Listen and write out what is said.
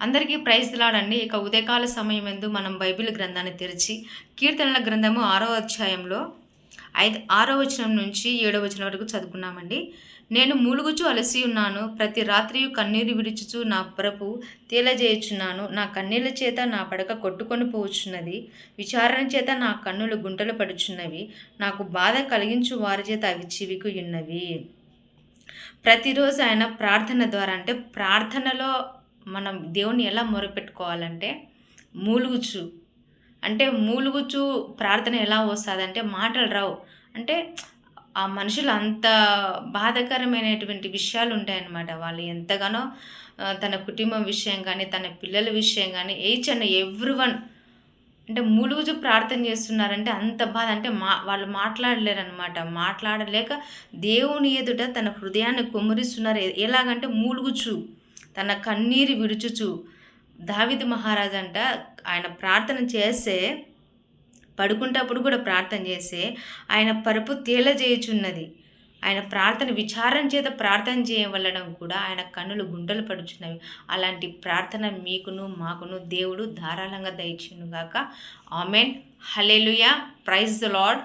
అందరికీ ప్రైజ్ లాడండి. ఇక ఉదయకాల సమయం ఎందు మనం బైబిల్ గ్రంథాన్ని తెరిచి కీర్తనల గ్రంథము 6వ అధ్యాయంలో 6వ వచనం నుంచి 7వ వచనం వరకు చదువుకున్నామండి. నేను మూలుగుచు అలసి ఉన్నాను, ప్రతి రాత్రియు కన్నీరు విడుచుచు నా ప్రభు తేలజేయుచున్నాను. నా కన్నీళ్ల చేత నా పడక కొట్టుకొని పోవచ్చున్నది, విచారణ చేత నా కన్నులు గుంటలు పడుచున్నవి, నాకు బాధ కలిగించు వారి చేత అవి చివికియున్నవి. ప్రతిరోజు ఆయన ప్రార్థన ద్వారా, అంటే ప్రార్థనలో మనం దేవుని ఎలా మొరపెట్టుకోవాలంటే మూలుగుచు, అంటే మూలుగుచు ప్రార్థన ఎలా వస్తుందంటే మాటలు రావు. అంటే ఆ మనుషులు అంత బాధాకరమైనటువంటి విషయాలు ఉంటాయన్నమాట. వాళ్ళు ఎంతగానో తన కుటుంబం విషయం కానీ, తన పిల్లల విషయం కానీ, ఈచ్ అండ్ ఎవ్రీ వన్, అంటే మూలుగుచు ప్రార్థన చేస్తున్నారంటే అంత బాధ. అంటే వాళ్ళు మాట్లాడలేరనమాట. మాట్లాడలేక దేవుని ఎదుట తన హృదయాన్ని కుమ్మరిస్తున్నారు. ఎలాగంటే మూలుగుచు, తన కన్నీరు విడుచుచు. దావీదు మహారాజు అంట, ఆయన ప్రార్థన చేస్తే, పడుకుంటప్పుడు కూడా ప్రార్థన చేస్తే ఆయన పరుపు తేలజేయుచున్నది. ఆయన ప్రార్థన విచారం చేత ప్రార్థన చేయవలడం కూడా ఆయన కన్నులు గుంటలు పడుచున్నవి. అలాంటి ప్రార్థన మీకును మాకును దేవుడు ధారాళంగా దయచేయును గాక. Amen. Hallelujah. Praise the lord.